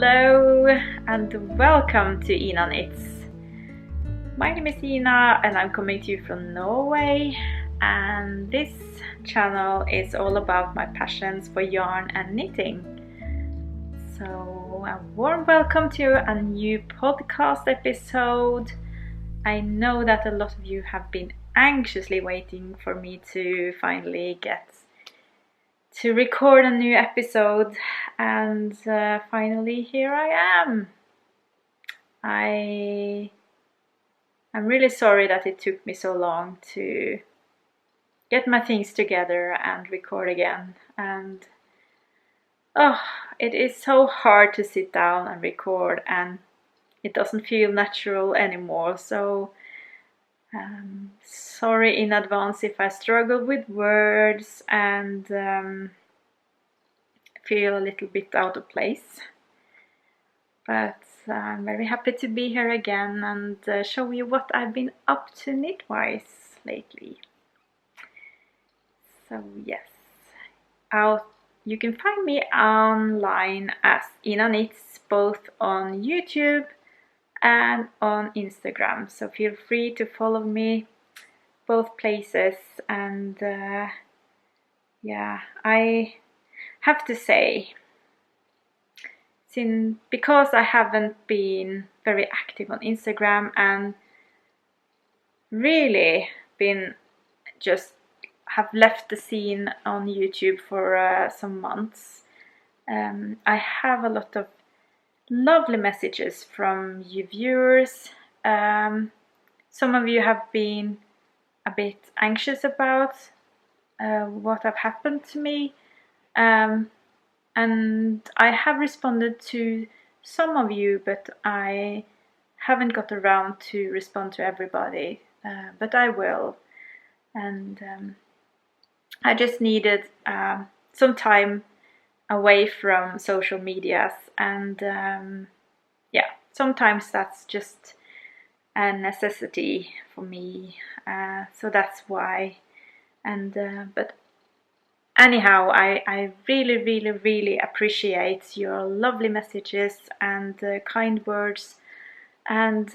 Hello and welcome to Ina Knits. My name is Ina and I'm coming to you from Norway, and this channel is all about my passions for yarn and knitting. So a warm welcome to a new podcast episode. I know that a lot of you have been anxiously waiting for me to finally get to record a new episode, and finally here I am. I'm really sorry that it took me so long to get my things together and record again, and it is so hard to sit down and record, and it doesn't feel natural anymore. So sorry in advance if I struggle with words and feel a little bit out of place. But I'm very happy to be here again and show you what I've been up to knit-wise lately. So yes, you can find me online as Ina Knits, both on YouTube and on Instagram, so feel free to follow me both places. And yeah, I have to say, because I haven't been very active on Instagram and really been just have left the scene on YouTube for some months, I have a lot of lovely messages from you viewers. Some of you have been a bit anxious about what have happened to me, and I have responded to some of you, but I haven't got around to respond to everybody, but I will. And I just needed some time away from social medias, and yeah, sometimes that's just a necessity for me, so that's why. And but anyhow, I really appreciate your lovely messages and kind words, and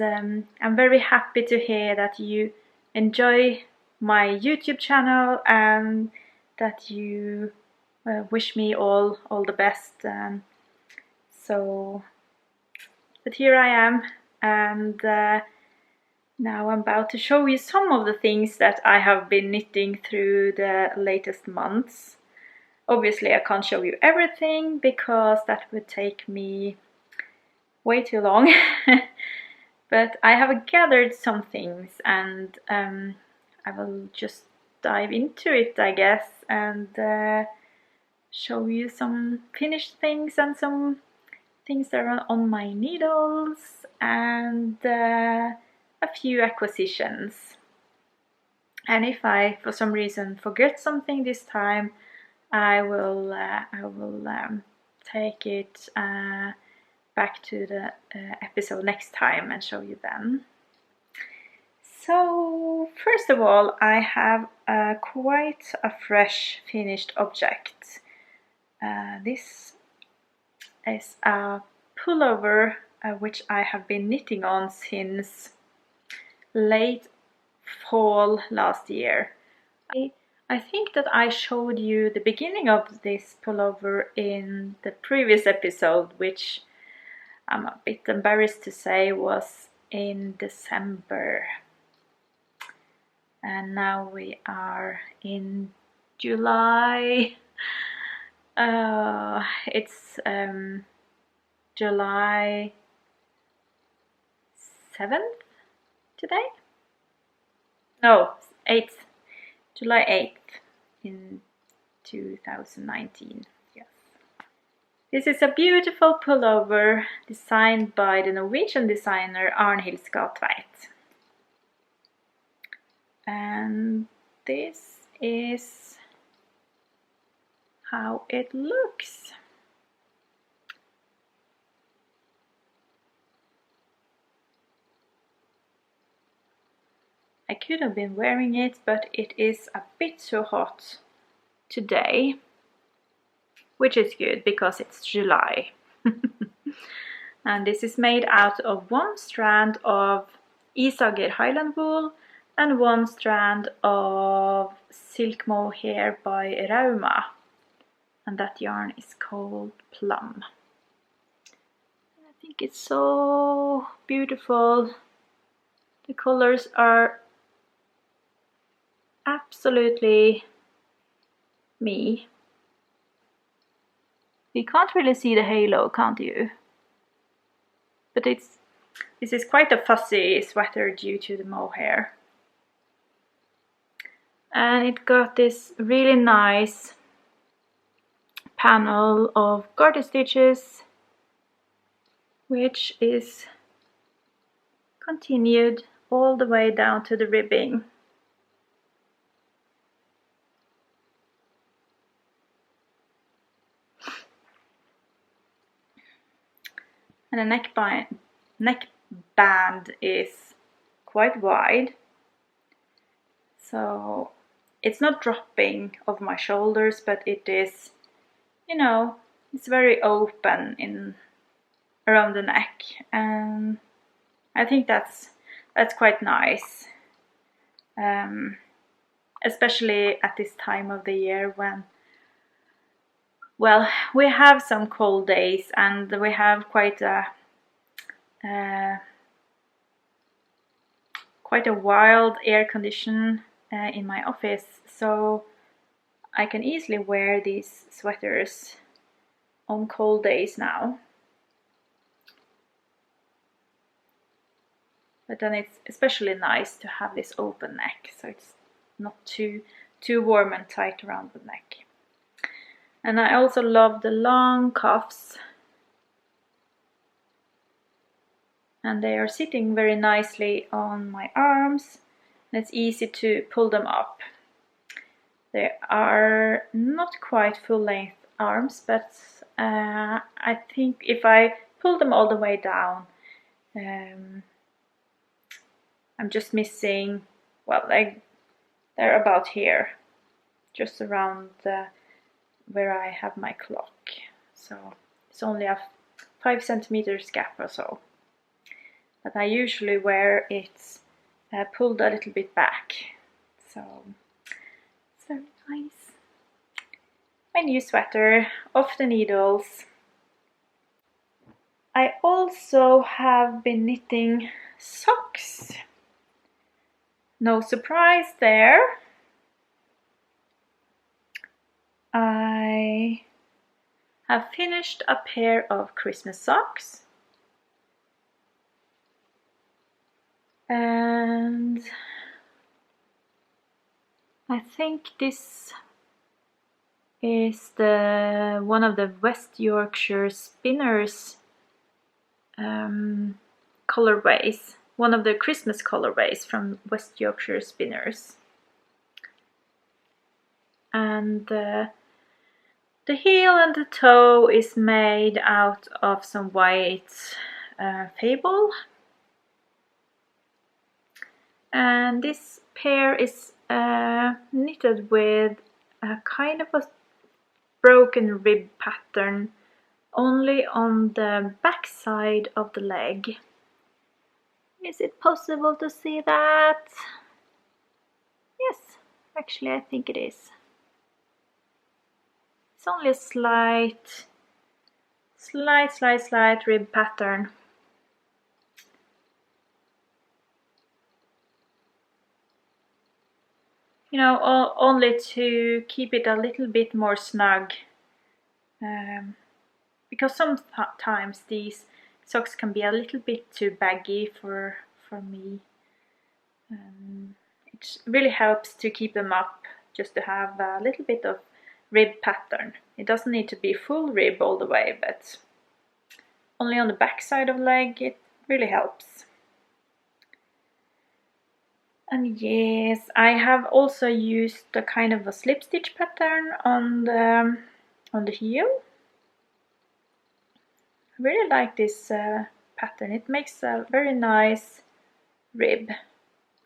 I'm very happy to hear that you enjoy my YouTube channel and that you wish me all the best. But here I am, and now I'm about to show you some of the things that I have been knitting through the latest months. Obviously I can't show you everything because that would take me way too long, but I have gathered some things, and I will just dive into it, I guess, and show you some finished things and some things that are on my needles, and a few acquisitions. And if I for some reason forget something this time, I will take it back to the episode next time and show you then. So first of all, I have quite a fresh finished object. This is a pullover which I have been knitting on since late fall last year. I think that I showed you the beginning of this pullover in the previous episode, which I'm a bit embarrassed to say was in December. And now we are in July. It's July 7th today? No, 8th. July 8th in 2019. Yes. This is a beautiful pullover designed by the Norwegian designer Arnhild Skatveit. And this is how it looks. I could have been wearing it, but it is a bit too hot today, which is good because it's July. And this is made out of one strand of Isager Highland wool and one strand of silk mohair by Rauma. And that yarn is called Plum. I think it's so beautiful. The colors are absolutely me. You can't really see the halo, can't you? But this is quite a fussy sweater due to the mohair. And it got this really nice panel of garter stitches, which is continued all the way down to the ribbing. And the neckband is quite wide, so it's not dropping off my shoulders, but it is, you know, it's very open around the neck, and I think that's quite nice, especially at this time of the year when, well, we have some cold days and we have quite a wild air condition in my office, so I can easily wear these sweaters on cold days now. But then it's especially nice to have this open neck, so it's not too warm and tight around the neck. And I also love the long cuffs, and they are sitting very nicely on my arms, and it's easy to pull them up. They are not quite full-length arms, but I think if I pull them all the way down, I'm just missing, well, they're about here, just around where I have my clock. So it's only a 5 centimeters gap or so. But I usually wear it pulled a little bit back. So it's very nice. My new sweater, off the needles. I also have been knitting socks. No surprise there. I have finished a pair of Christmas socks. And I think this is one of the West Yorkshire Spinners colorways, one of the Christmas colorways from West Yorkshire Spinners. And the heel and the toe is made out of some white fable. And this pair is knitted with a kind of a broken rib pattern only on the back side of the leg. Is it possible to see that? Yes, actually I think it is. It's only a slight rib pattern. You know, only to keep it a little bit more snug. Because sometimes these socks can be a little bit too baggy for me. It really helps to keep them up, just to have a little bit of rib pattern. It doesn't need to be full rib all the way, but only on the back side of the leg it really helps. And yes, I have also used a kind of a slip stitch pattern on the heel. I really like this pattern. It makes a very nice rib,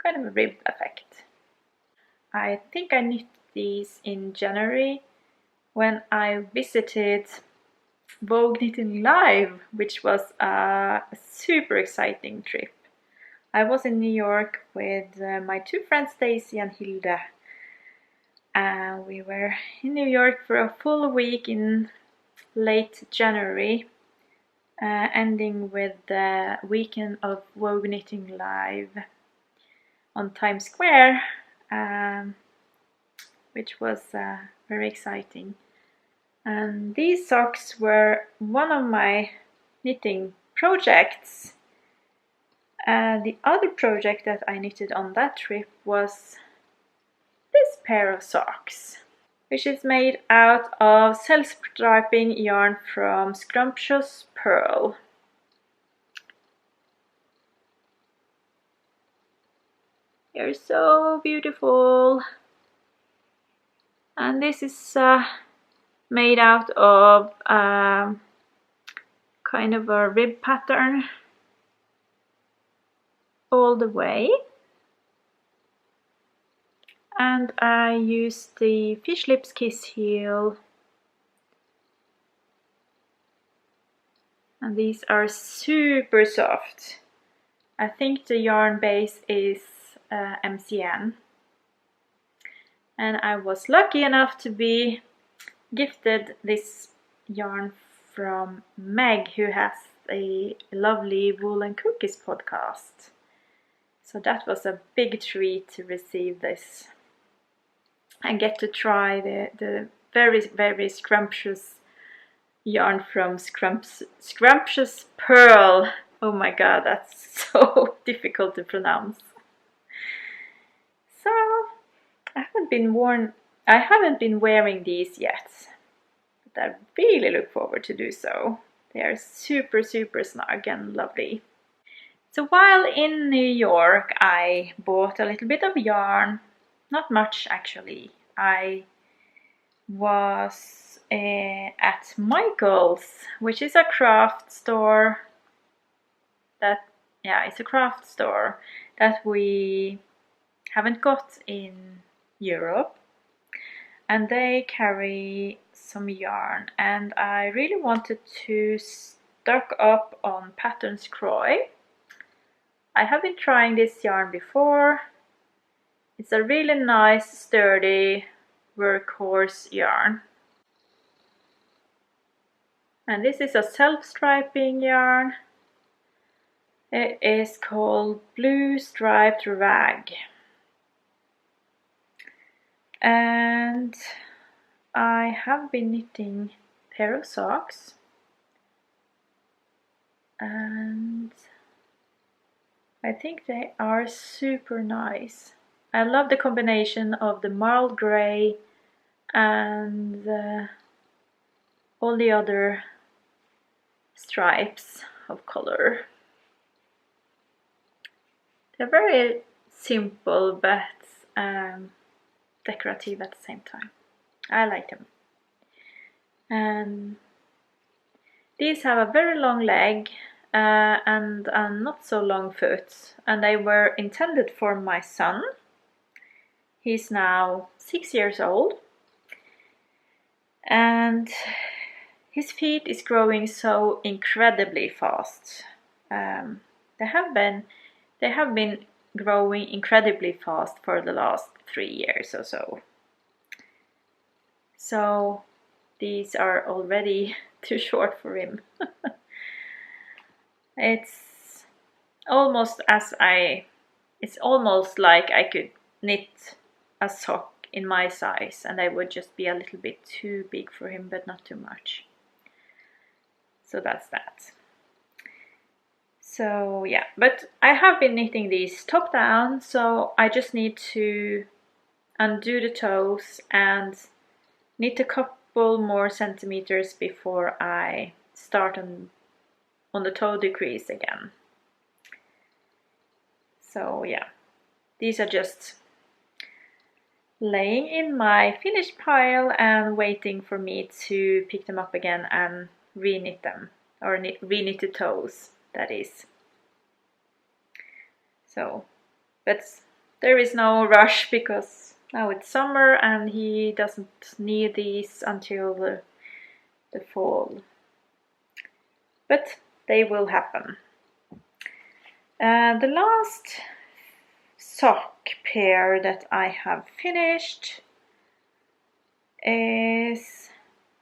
kind of a rib effect. I think I knit these in January when I visited Vogue Knitting Live, which was a super exciting trip. I was in New York with my two friends Stacy and Hilda. We were in New York for a full week in late January, ending with the weekend of Vogue Knitting Live on Times Square, which was very exciting. And these socks were one of my knitting projects. The other project that I knitted on that trip was this pair of socks, which is made out of self-striping yarn from Scrumptious Pearl. They're so beautiful. And this is made out of kind of a rib pattern all the way. And I used the Fish Lips Kiss heel. And these are super soft. I think the yarn base is MCN. And I was lucky enough to be gifted this yarn from Meg, who has a lovely Wool and Cookies podcast. So that was a big treat to receive this and get to try the very, very scrumptious yarn from Scrumptious Pearl. Oh my god, that's so difficult to pronounce. So I haven't been wearing these yet, but I really look forward to do so. They are super, super snug and lovely. So while in New York, I bought a little bit of yarn, not much actually. I was at Michael's, which is a craft store it's a craft store that we haven't got in Europe, and they carry some yarn, and I really wanted to stock up on Patterns Croy. I have been trying this yarn before. It's a really nice, sturdy workhorse yarn. And this is a self-striping yarn. It is called Blue Striped Rag. And I have been knitting a pair of socks. And I think they are super nice. I love the combination of the marl grey and all the other stripes of color. They're very simple but decorative at the same time. I like them. And these have a very long leg and a not so long foot, and they were intended for my son. He's now 6 years old, and his feet is growing so incredibly fast. They have been growing incredibly fast for the last 3 years or so. So these are already too short for him. It's almost like I could knit a sock in my size, and they would just be a little bit too big for him, but not too much. So that's that. So yeah, but I have been knitting these top down, so I just need to undo the toes and knit a couple more centimeters before I start on the toe decrease again. So yeah, these are just laying in my finished pile and waiting for me to pick them up again and re-knit them, or re-knit the toes, that is. So, but there is no rush because now it's summer and he doesn't need these until the fall. but they will happen. The last sock pair that I have finished is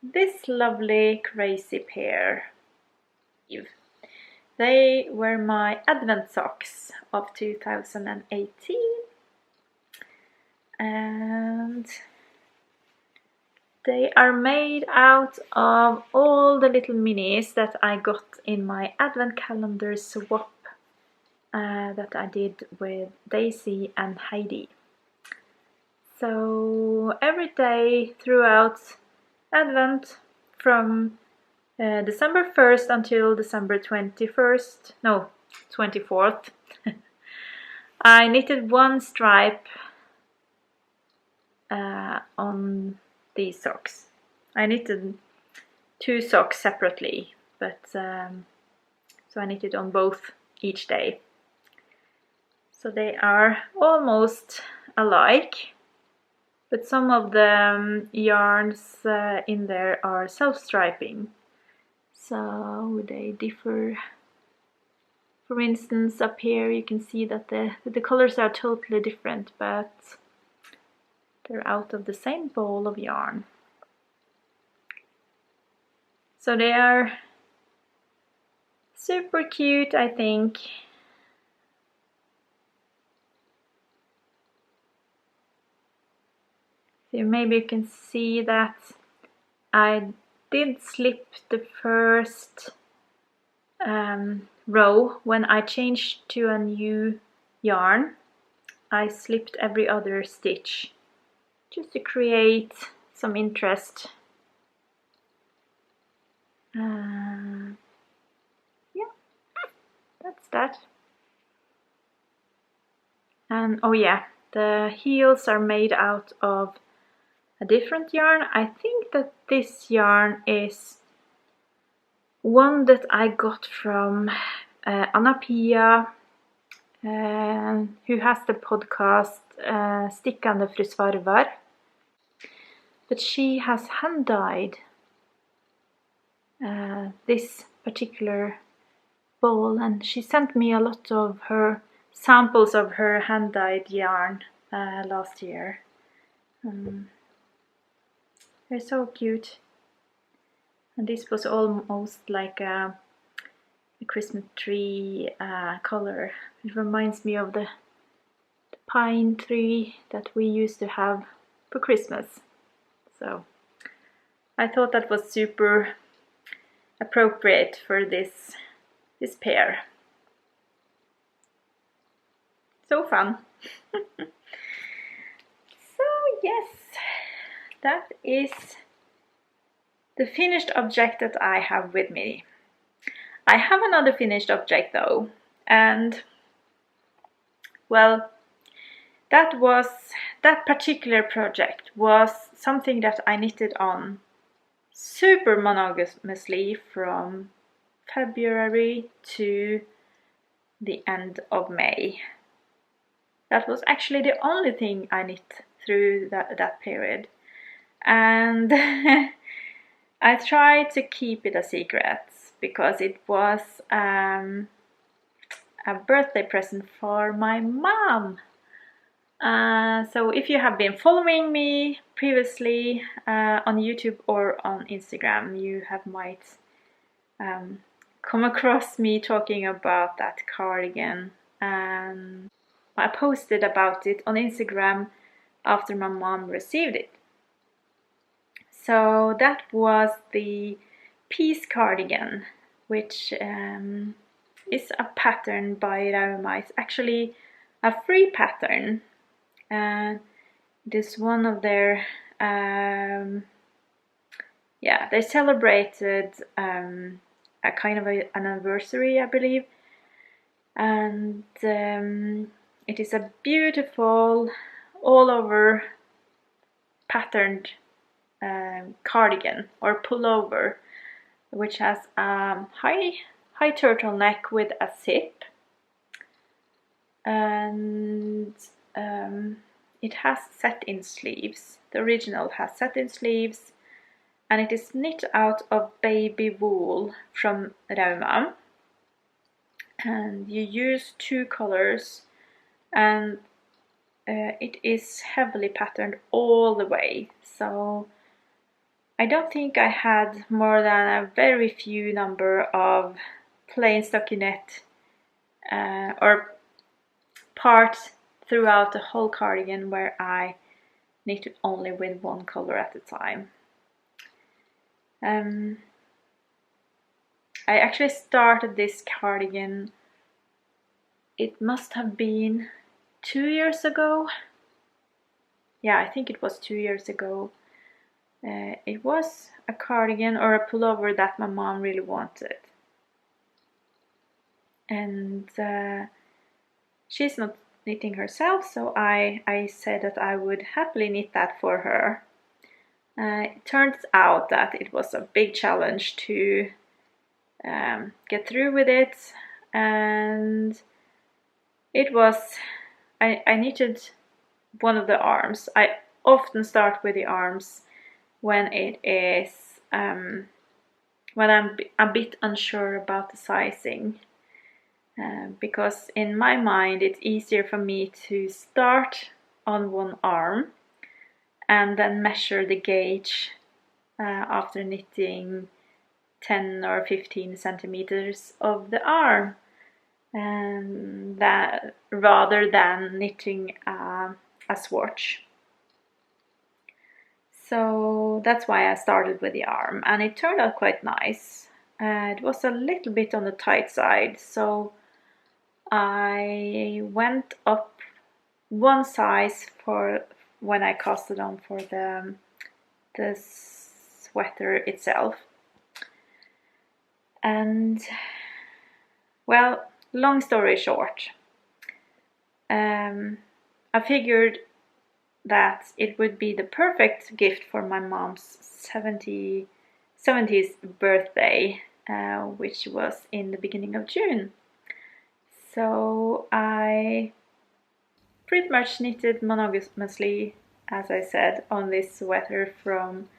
this lovely crazy pair. They were my Advent socks of 2018, and they are made out of all the little minis that I got in my Advent calendar swap that I did with Daisy and Heidi. So every day throughout Advent, from December 1st until December 24th, I knitted one stripe on these socks. I knitted 2 socks separately, but so I knitted on both each day. So they are almost alike, but some of the yarns in there are self-striping, so they differ. For instance, up here you can see that the colors are totally different, but they're out of the same ball of yarn. So they are super cute, I think. So maybe you can see that I did slip the first row when I changed to a new yarn. I slipped every other stitch just to create some interest. Yeah, that's that. And oh yeah, the heels are made out of a different yarn. I think that this yarn is one that I got from Inapina, who has the podcast Stickande frisvarvar. But she has hand dyed this particular ball, and she sent me a lot of her samples of her hand dyed yarn last year. They're so cute, and this was almost like a Christmas tree color. It reminds me of the pine tree that we used to have for Christmas. So I thought that was super appropriate for this pair. So fun. So yes, that is the finished object that I have with me. I have another finished object though, and well, that particular project was something that I knitted on super monogamously from February to the end of May. That was actually the only thing I knit through that period, and I tried to keep it a secret because it was a birthday present for my mom. So if you have been following me previously on YouTube or on Instagram, you might come across me talking about that cardigan. I posted about it on Instagram after my mom received it. So that was the Peace cardigan, which is a pattern by Ravelry. It's actually a free pattern. It is one of their they celebrated a kind of an anniversary, I believe, and it is a beautiful all over patterned cardigan or pullover, which has a high turtleneck with a zip, and it has set-in sleeves. The original has set-in sleeves, and it is knit out of baby wool from Rauma, and you use 2 colors, and it is heavily patterned all the way, so I don't think I had more than a very few number of plain stockinette or parts throughout the whole cardigan where I knitted only with 1 color at a time. I actually started this cardigan, it must have been 2 years ago. Yeah, I think it was 2 years ago. It was a cardigan or a pullover that my mom really wanted. And she's not knitting herself, so I said that I would happily knit that for her. It turns out that it was a big challenge to get through with it, and it was, I knitted one of the arms. I often start with the arms when it is when I'm a bit unsure about the sizing, because in my mind it's easier for me to start on one arm and then measure the gauge after knitting 10 or 15 centimeters of the arm, and that rather than knitting a swatch. So that's why I started with the arm, and it turned out quite nice. It was a little bit on the tight side, so I went up 1 size for when I cast it on for the sweater itself. And well, long story short, I figured that it would be the perfect gift for my mom's 70th birthday, which was in the beginning of June. So I pretty much knitted monogamously, as I said, on this sweater from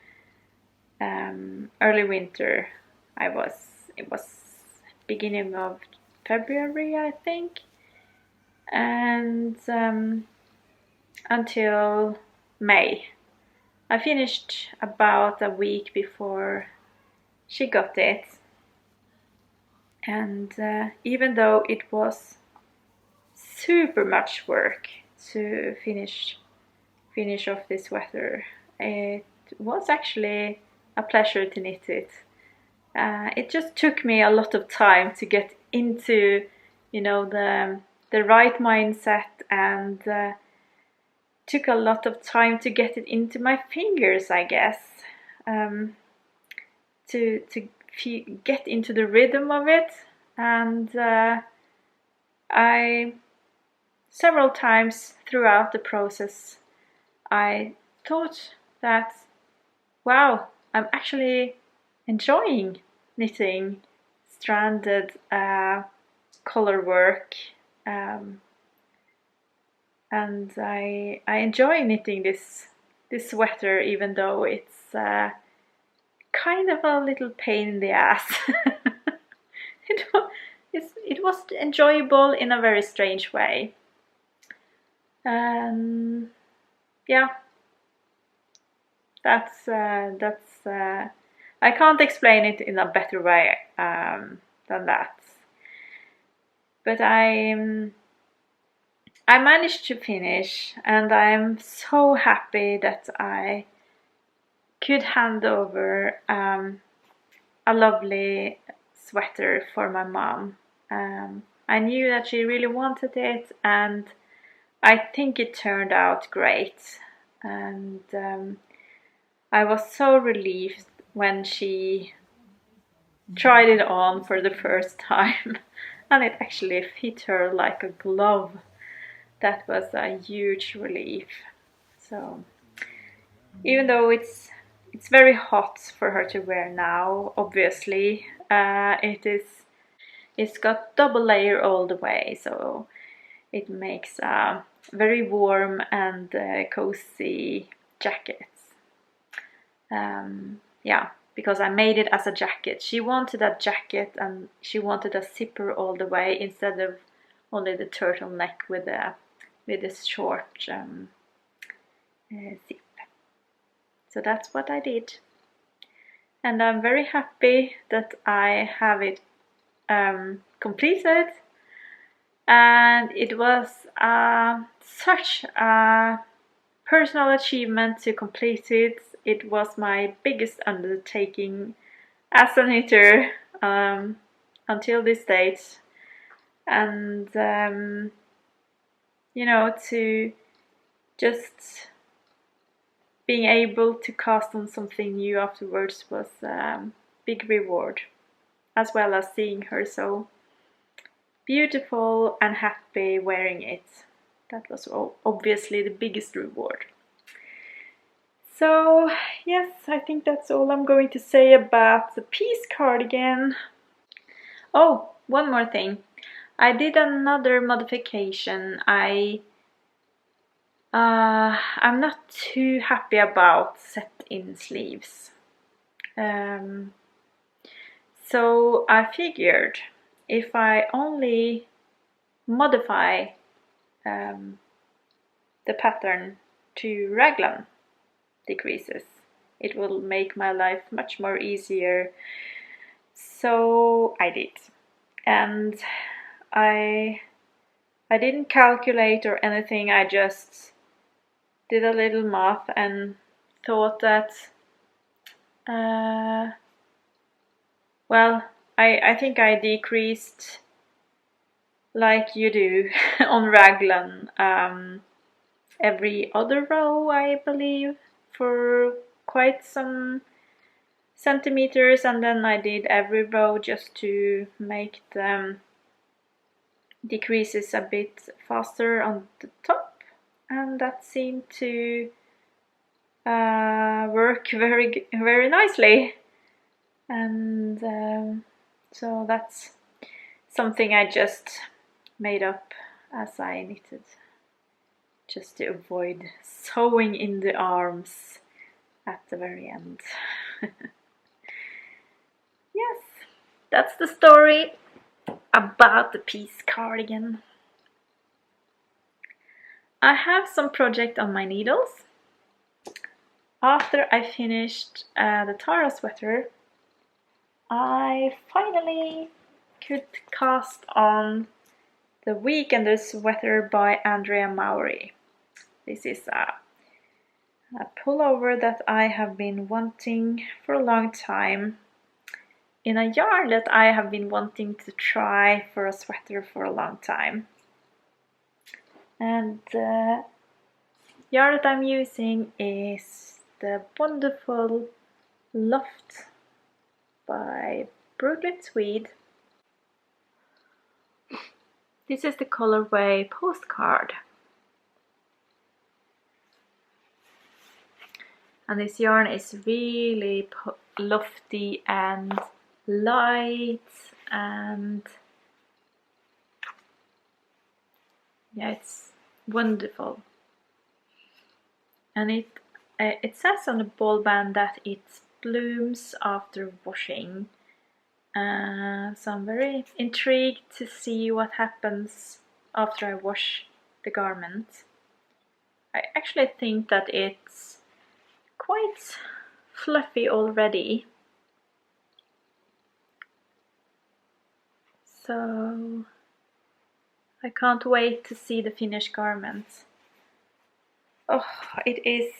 early winter. It was beginning of February, I think, and until May. I finished about a week before she got it, and even though it was super much work to finish off this sweater, it was actually a pleasure to knit it. It just took me a lot of time to get into, you know, the right mindset, and took a lot of time to get it into my fingers, I guess, to get into the rhythm of it. And I several times throughout the process I thought that, wow, I'm actually enjoying knitting stranded color work, and I enjoy knitting this sweater, even though it's kind of a little pain in the ass. It was enjoyable in a very strange way. Yeah, that's I can't explain it in a better way than that. But I managed to finish, and I'm so happy that I could hand over a lovely sweater for my mom. I knew that she really wanted it, and I think it turned out great. And I was so relieved when she tried it on for the first time and it actually fit her like a glove. That was a huge relief. So even though it's very hot for her to wear now, obviously, it's got double layer all the way, so it makes a very warm and cozy jacket. yeah, because I made it as a jacket. She wanted a jacket and she wanted a zipper all the way instead of only the turtleneck with this short zip. So that's what I did, and I'm very happy that I have it completed. And it was such a personal achievement to complete it. It was my biggest undertaking as a knitter until this date, and you know, to just being able to cast on something new afterwards was a big reward, as well as seeing her so beautiful and happy wearing it. That was obviously the biggest reward. So yes, I think that's all I'm going to say about the Peace cardigan. Oh, one more thing. I did another modification. I'm not too happy about set-in sleeves. So I figured if I only modify the pattern to raglan decreases, it will make my life much more easier. So I did, and I didn't calculate or anything. I just did a little math and thought that well, I think I decreased, like you do on raglan, every other row, I believe, for quite some centimeters, and then I did every row just to make them decreases a bit faster on the top, and that seemed to work very nicely. And so that's something I just made up as I knitted, just to avoid sewing in the arms at the very end. Yes, that's the story about the Peace cardigan. I have some project on my needles. After I finished the Tara sweater, I finally could cast on the Weekender sweater by Andrea Mowry. This is a pullover that I have been wanting for a long time, in a yarn that I have been wanting to try for a sweater for a long time. And the yarn that I'm using is the wonderful Loft by Brooklyn Tweed. This is the colorway Postcard. And this yarn is really lofty and light, and yeah, it's wonderful. And it says on the ball band that it blooms after washing. So I'm very intrigued to see what happens after I wash the garment. I actually think that it's quite fluffy already. So I can't wait to see the finished garment. Oh, it is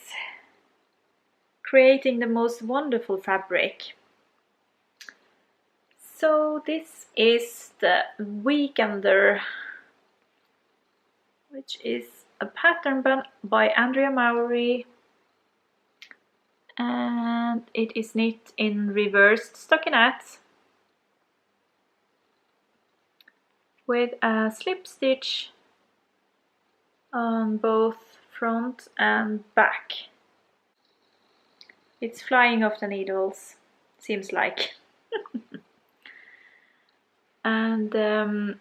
creating the most wonderful fabric. So this is the Weekender, which is a pattern by Andrea Mowry, and it is knit in reversed stockinette with a slip stitch on both front and back. It's flying off the needles, seems like. And the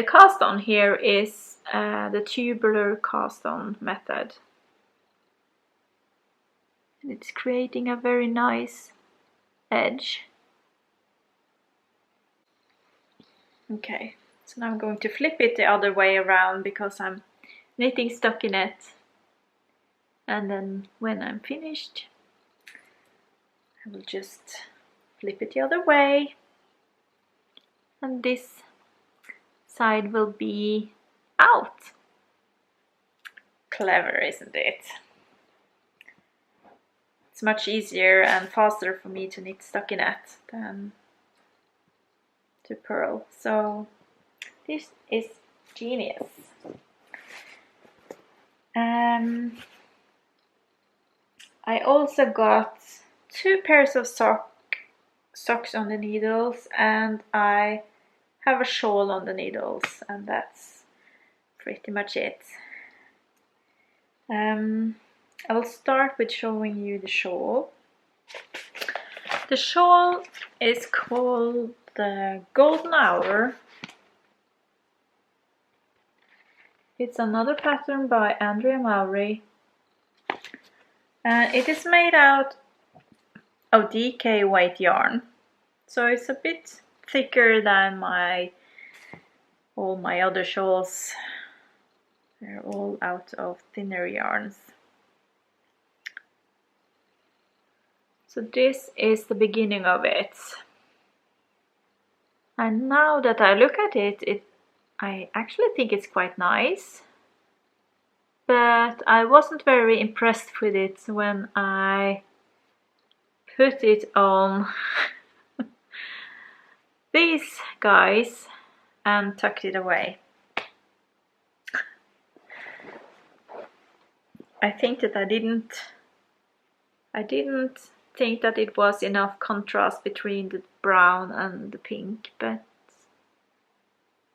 cast on here is the tubular cast on method. It's creating a very nice edge. Okay, so now I'm going to flip it the other way around because I'm knitting stockinette. And then when I'm finished, I will just flip it the other way. And this side will be out. Clever, isn't it? It's much easier and faster for me to knit stockinette than to purl. So this is genius. I also got 2 pairs of socks on the needles, and I have a shawl on the needles, and that's pretty much it. I'll start with showing you the shawl. The shawl is called the Golden Hour. It's another pattern by Andrea Mowry. It is made out of DK white yarn, so it's a bit thicker than all my other shawls. They're all out of thinner yarns. So this is the beginning of it. And now that I look at it, I actually think it's quite nice. But I wasn't very impressed with it when I put it on these guys and tucked it away. I think that I didn't think that it was enough contrast between the brown and the pink, but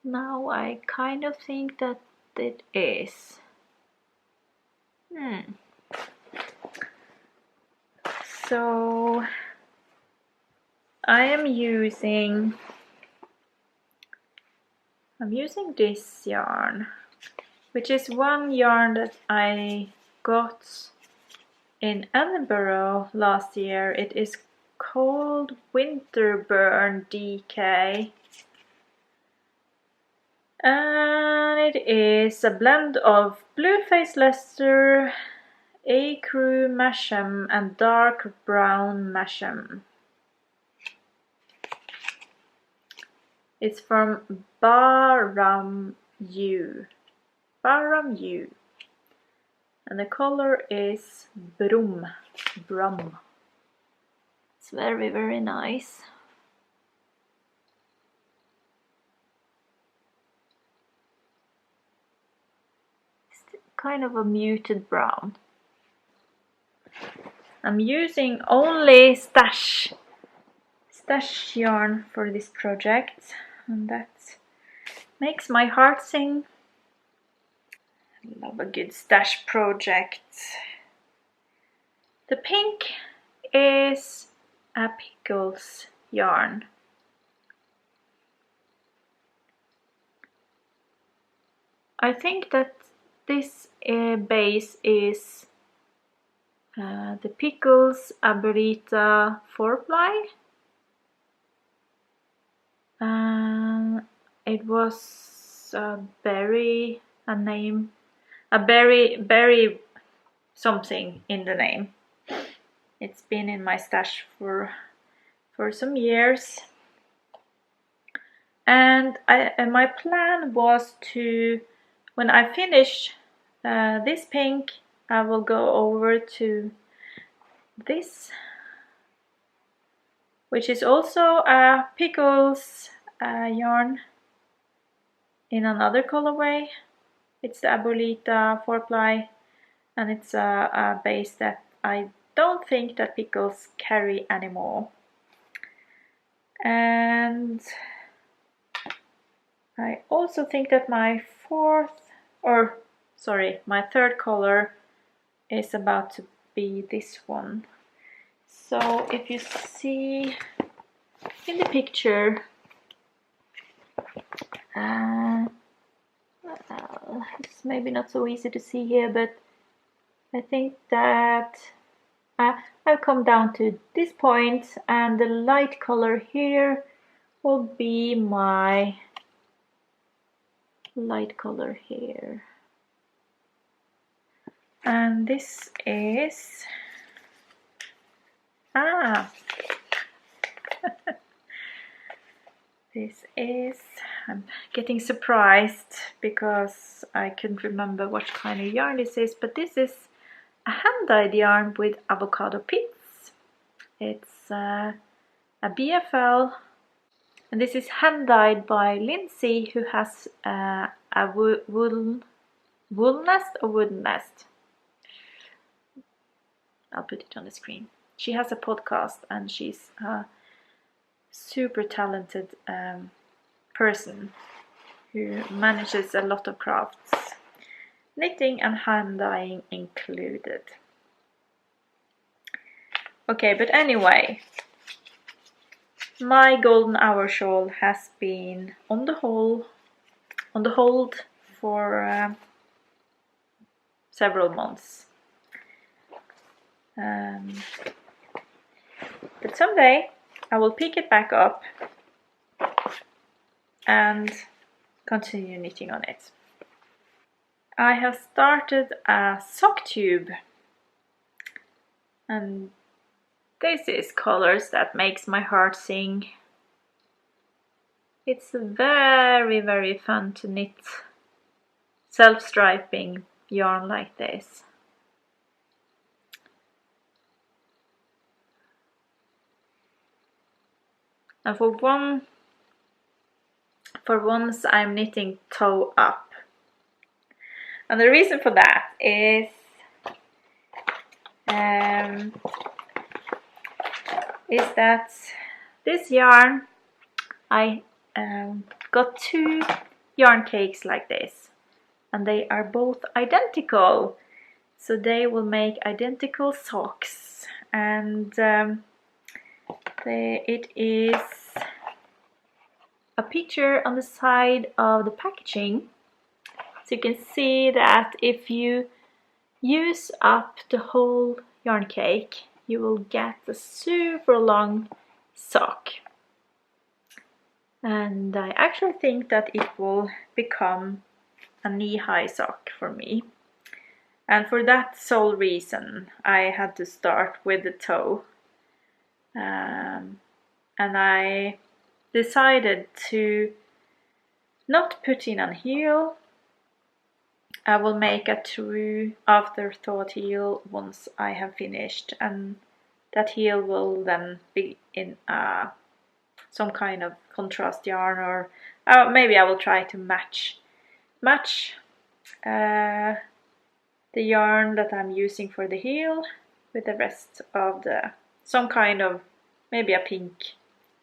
now I kind of think that it is. So I'm using this yarn, which is one yarn that I got in Edinburgh last year. It is called Winterburn DK. And it is a blend of Blueface Leicester, Ecru Masham and dark brown Masham. It's from Baram U. And the color is Brum. It's very, very nice. It's kind of a muted brown. I'm using only stash yarn for this project, and that makes my heart sing. I love a good stash project. The pink is a Pickles yarn. I think that this base is the Pickles Aberita 4-ply. It was a berry something in the name. It's been in my stash for some years. And my plan was to, when I finish this pink, I will go over to this, which is also a Pickles yarn in another colorway. It's the Abuelita 4-ply, and it's a base that I don't think that Pickles carry anymore. And I also think that my third color is about to be this one. So if you see in the picture, it's maybe not so easy to see here, but I think that I've come down to this point, and the light color here will be my light color here. And this is this is, I'm getting surprised because I couldn't remember what kind of yarn this is, but this is a hand-dyed yarn with Avocado Pits. It's a BFL, and this is hand-dyed by Lindsay, who has a wool nest or wooden nest. I'll put it on the screen. She has a podcast, and she's a super talented person who manages a lot of crafts, knitting and hand dyeing included. Okay, but anyway, my golden hour shawl has been on the hold for several months. But someday I will pick it back up and continue knitting on it. I have started a sock tube, and this is colors that makes my heart sing. It's very, very fun to knit self-striping yarn like this. And for once I'm knitting toe up. And the reason for that is that this yarn, I got 2 yarn cakes like this, and they are both identical, so they will make identical socks. And it is a picture on the side of the packaging, so you can see that if you use up the whole yarn cake, you will get a super long sock. And I actually think that it will become a knee-high sock for me. And for that sole reason, I had to start with the toe. And I decided to not put in a heel. I will make a true afterthought heel once I have finished, and that heel will then be in some kind of contrast yarn, or maybe I will try to match the yarn that I'm using for the heel with the rest of some kind of, maybe a pink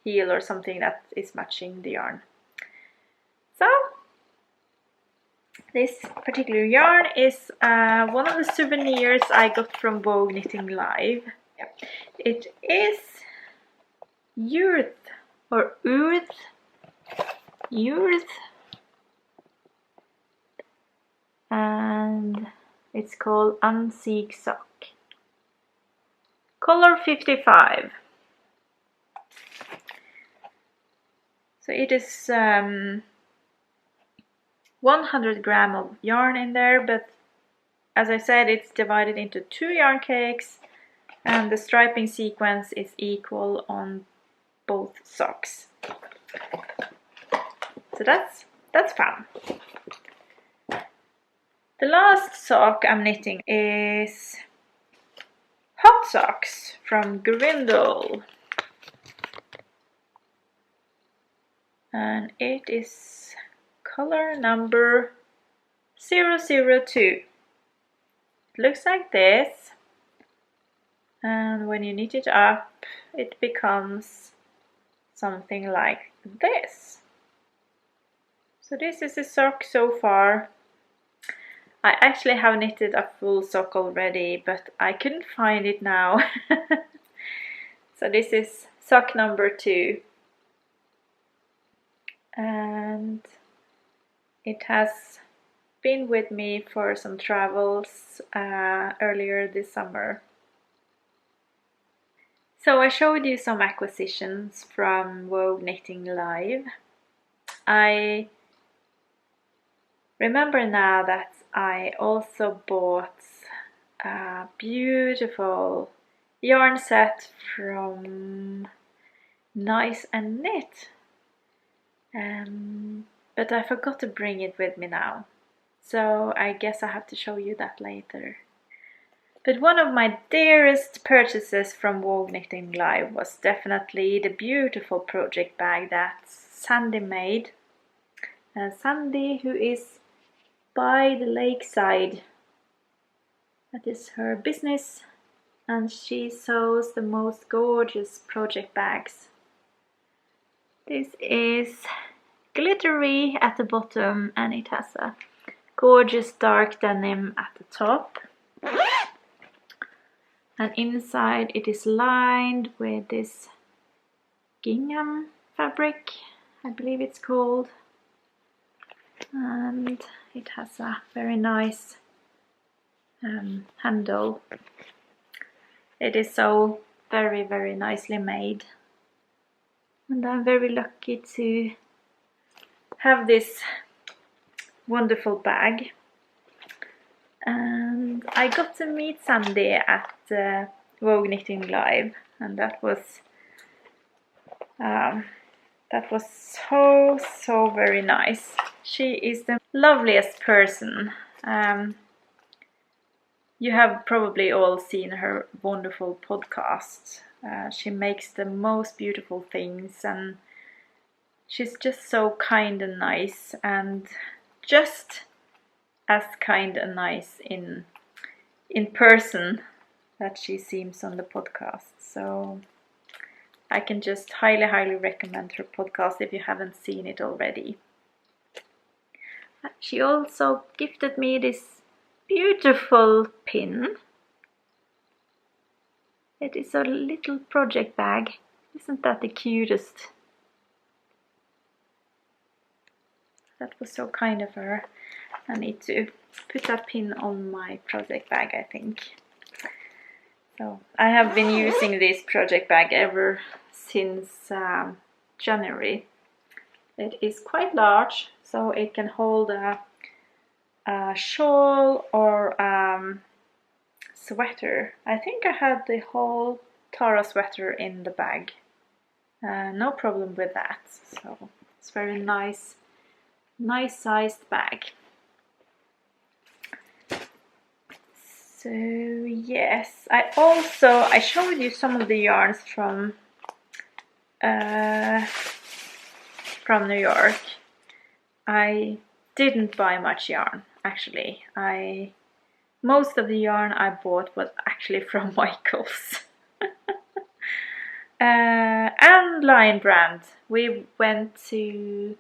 heel or something that is matching the yarn. So this particular yarn is one of the souvenirs I got from Vogue Knitting Live. Yeah. It is Urth, and it's called Uncie Sock. Color 55. So it is 100 grams of yarn in there, but as I said, it's divided into 2 yarn cakes, and the striping sequence is equal on both socks. So that's fun. The last sock I'm knitting is Hot Socks from Grindle. And it is color number 002. It looks like this, and when you knit it up, it becomes something like this. So this is a sock so far. I actually have knitted a full sock already, but I couldn't find it now. So this is sock number 2. And it has been with me for some travels earlier this summer. So I showed you some acquisitions from Vogue Knitting Live. I remember now that I also bought a beautiful yarn set from Nice and Knit, but I forgot to bring it with me now, so I guess I have to show you that later. But one of my dearest purchases from Vogue Knitting Live was definitely the beautiful project bag that Sandy made. Sandy, who is by the lakeside, that is her business, and she sews the most gorgeous project bags. This is glittery at the bottom and it has a gorgeous dark denim at the top. And inside it is lined with this gingham fabric, I believe it's called. And it has a very nice handle. It is so very, very nicely made. And I'm very lucky to have this wonderful bag. And I got to meet Sandy at Vogue Knitting Live, and that was so very nice. She is the loveliest person. You have probably all seen her wonderful podcast. She makes the most beautiful things, and she's just so kind and nice, and just as kind and nice in person that she seems on the podcast. So I can just highly recommend her podcast if you haven't seen it already. She also gifted me this beautiful pin. It is a little project bag. Isn't that the cutest? That was so kind of her. I need to put that pin on my project bag, I think. So I have been using this project bag ever since January. It is quite large, so it can hold a shawl or sweater. I think I had the whole Tara sweater in the bag. No problem with that. So it's very nice sized bag. So yes, I showed you some of the yarns from New York. I didn't buy much yarn actually. Most of the yarn I bought was actually from Michaels. And Lion Brand. We went to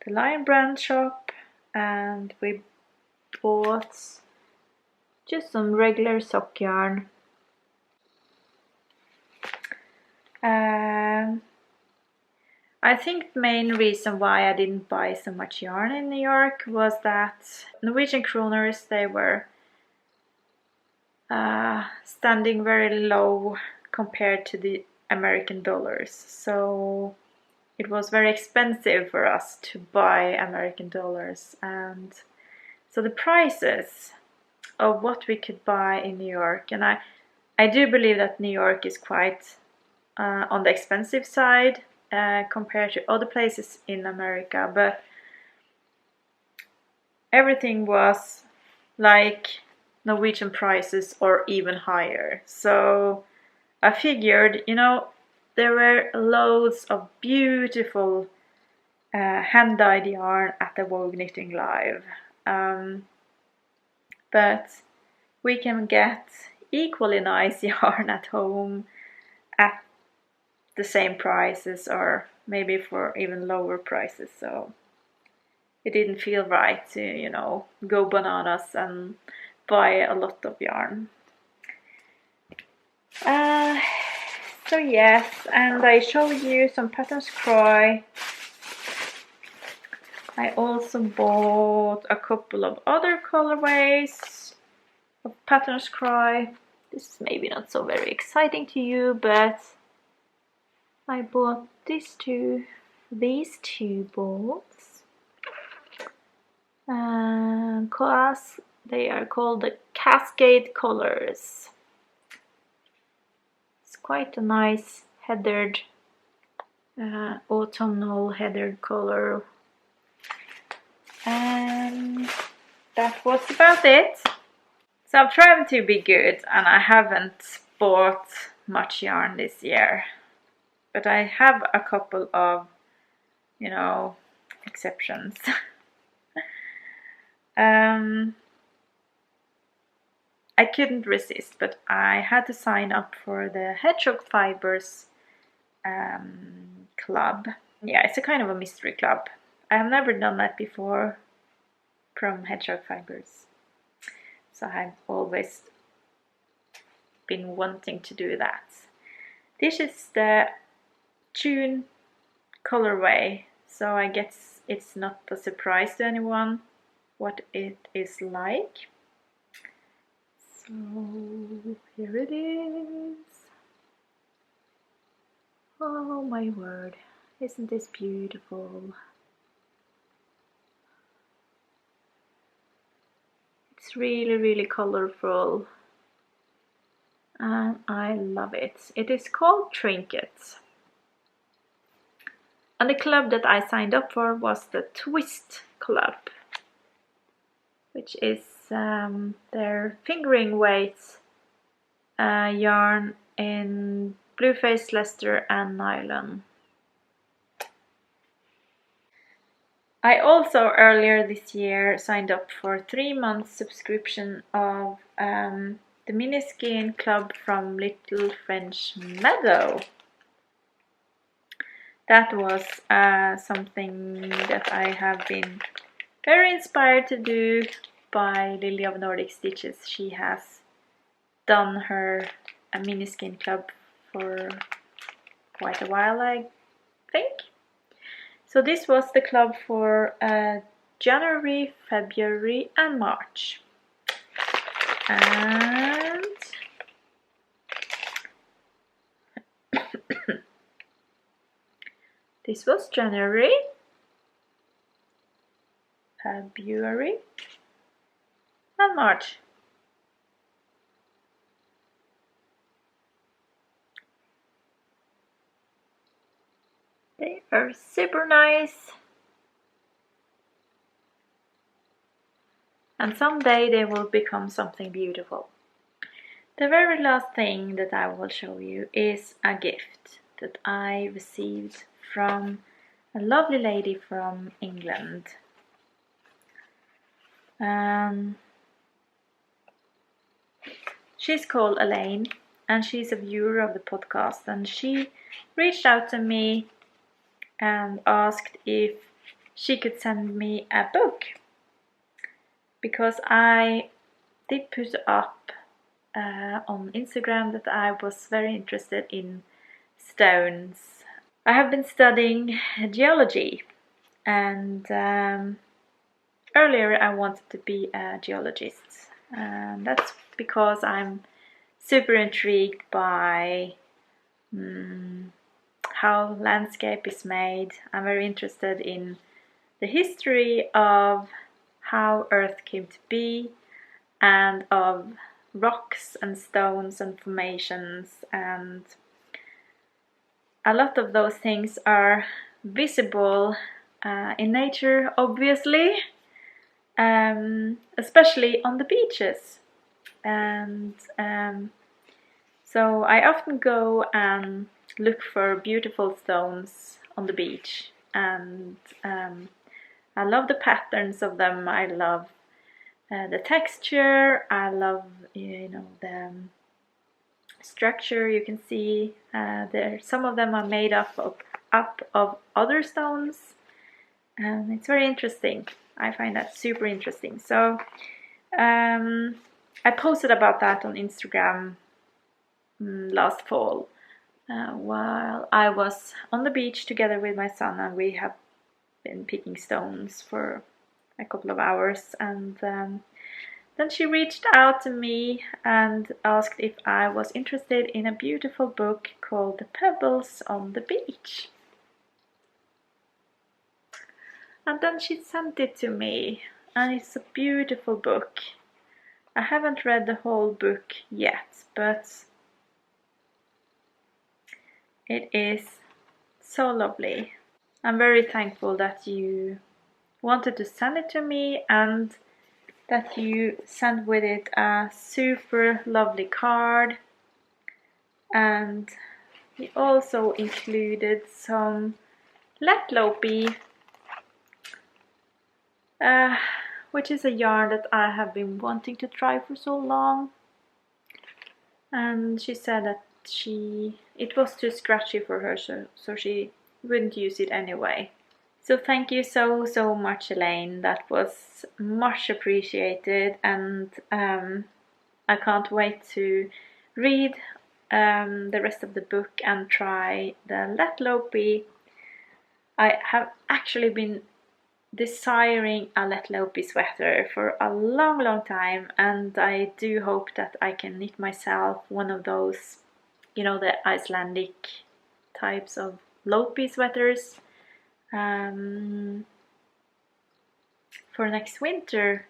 the Lion Brand shop and we bought just some regular sock yarn. I think the main reason why I didn't buy so much yarn in New York was that Norwegian kroners, they were standing very low compared to the American dollars. So it was very expensive for us to buy American dollars, and so the prices of what we could buy in New York, and I do believe that New York is quite on the expensive side compared to other places in America, but everything was like Norwegian prices or even higher. So I figured, there were loads of beautiful hand-dyed yarn at the Vogue Knitting Live, but we can get equally nice yarn at home at the same prices, or maybe for even lower prices. So it didn't feel right to, go bananas and buy a lot of yarn. So yes, and I showed you some patterns croy. I also bought a couple of other colorways of patterns croy. This is maybe not so very exciting to you, but I bought these two balls. Class, they are called the Cascade Colors. It's quite a nice heathered, autumnal heathered color. And that was about it. So I've tried to be good, and I haven't bought much yarn this year. But I have a couple of, you know, exceptions. I couldn't resist, but I had to sign up for the Hedgehog Fibers club. Yeah, it's a kind of a mystery club. I have never done that before from Hedgehog Fibers. So I've always been wanting to do that. This is the June colorway, so I guess it's not a surprise to anyone what it is like. So here it is. Oh my word, isn't this beautiful? It's really colorful and I love it. It is called Trinkets. And the club that I signed up for was the Twist Club, which is their fingering weights yarn in Blueface, Leicester and nylon. I also earlier this year signed up for 3 months subscription of the Miniskin Club from Little French Meadow. That was something that I have been very inspired to do by Lily of Nordic Stitches. She has done her Miniskin Club for quite a while, I think. So this was the club for January, February and March. And this was January, February and March. They are super nice. And someday they will become something beautiful. The very last thing that I will show you is a gift that I received from a lovely lady from England. She's called Elaine and she's a viewer of the podcast, and she reached out to me and asked if she could send me a book, because I did put up on Instagram that I was very interested in stones. I have been studying geology, and earlier I wanted to be a geologist, and that's because I'm super intrigued by how landscape is made. I'm very interested in the history of how Earth came to be, and of rocks and stones and formations, and a lot of those things are visible in nature, obviously, especially on the beaches. And so I often go and look for beautiful stones on the beach, and I love the patterns of them. I love the texture. I love, you know, the structure. You can see there. Some of them are made up of other stones, and it's very interesting. I find that super interesting. So I posted about that on Instagram last fall while I was on the beach together with my son, and we have been picking stones for a couple of hours, and Then she reached out to me and asked if I was interested in a beautiful book called The Pebbles on the Beach. And then she sent it to me, and it's a beautiful book. I haven't read the whole book yet, but it is so lovely. I'm very thankful that you wanted to send it to me and that you sent with it a super lovely card, and we also included some Letlopi, which is a yarn that I have been wanting to try for so long, and she said that it was too scratchy for her, so she wouldn't use it anyway. So thank you so much, Elaine. That was much appreciated, and I can't wait to read the rest of the book and try the Letlopi. I have actually been desiring a Letlopi sweater for a long time, and I do hope that I can knit myself one of those, you know, the Icelandic types of Lopi sweaters for next winter.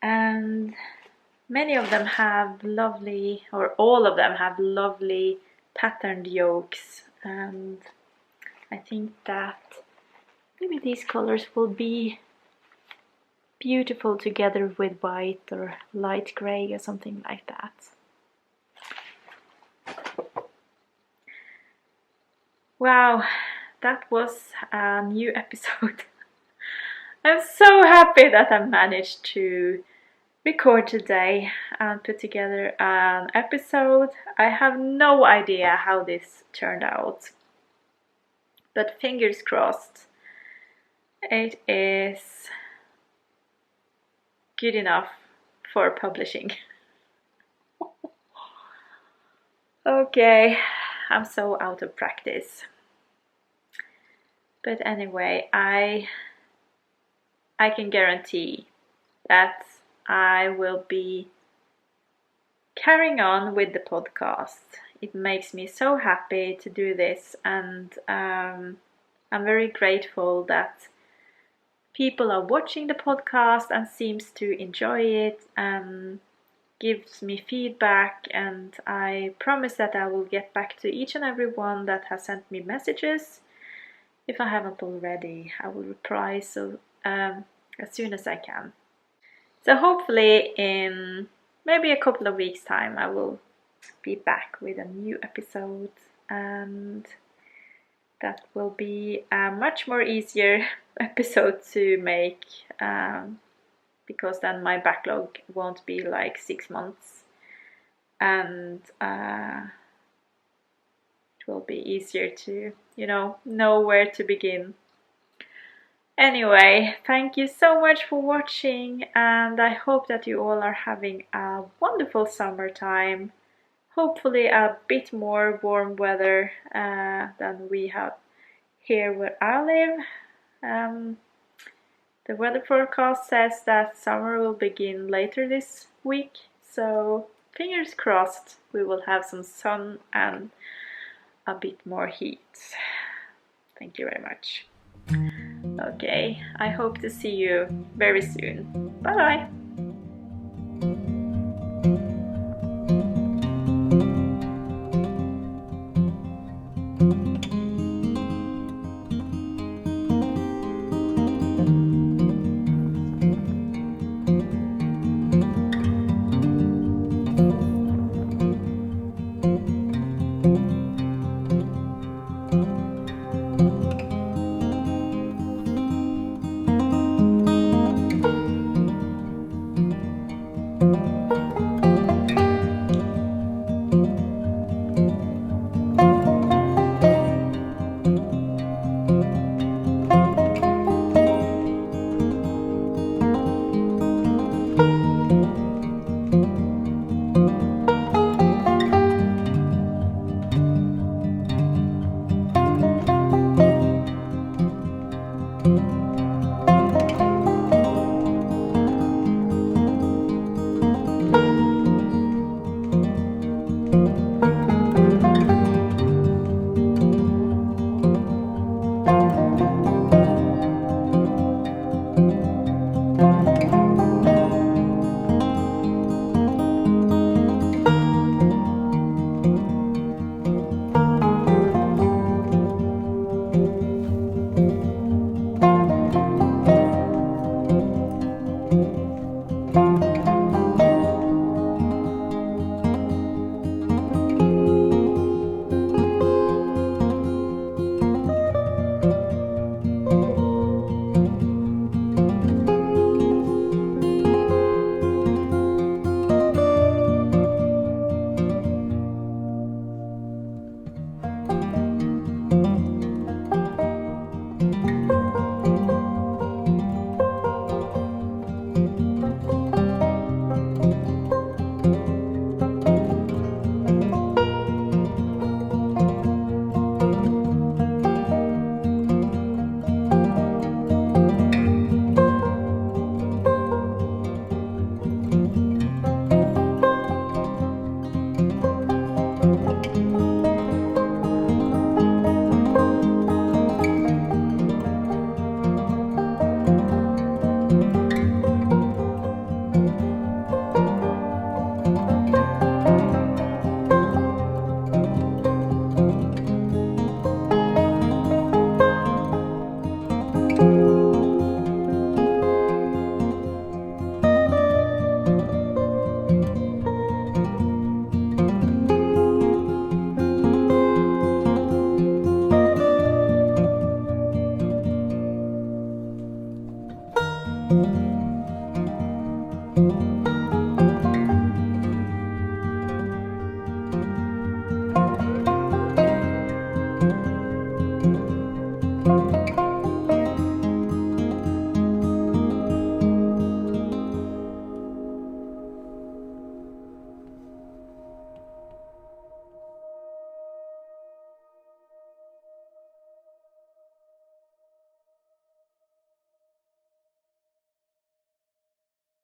And many of them have lovely, or all of them have lovely patterned yokes, and I think that maybe these colors will be beautiful together with white or light grey or something like that. Wow, that was a new episode. I'm so happy that I managed to record today and put together an episode. I have no idea how this turned out, but fingers crossed it is good enough for publishing. Okay, I'm so out of practice. But anyway, I can guarantee that I will be carrying on with the podcast. It makes me so happy to do this, and I'm very grateful that people are watching the podcast and seems to enjoy it and gives me feedback, and I promise that I will get back to each and every one that has sent me messages. If I haven't already, I will reply as soon as I can. So hopefully in maybe a couple of weeks' time I will be back with a new episode, and that will be a much more easier episode to make, because then my backlog won't be like 6 months, and it will be easier to, know where to begin. Anyway, thank you so much for watching, and I hope that you all are having a wonderful summertime. Hopefully a bit more warm weather than we have here where I live. The weather forecast says that summer will begin later this week, so fingers crossed we will have some sun and a bit more heat. Thank you very much. Okay, I hope to see you very soon. Bye bye!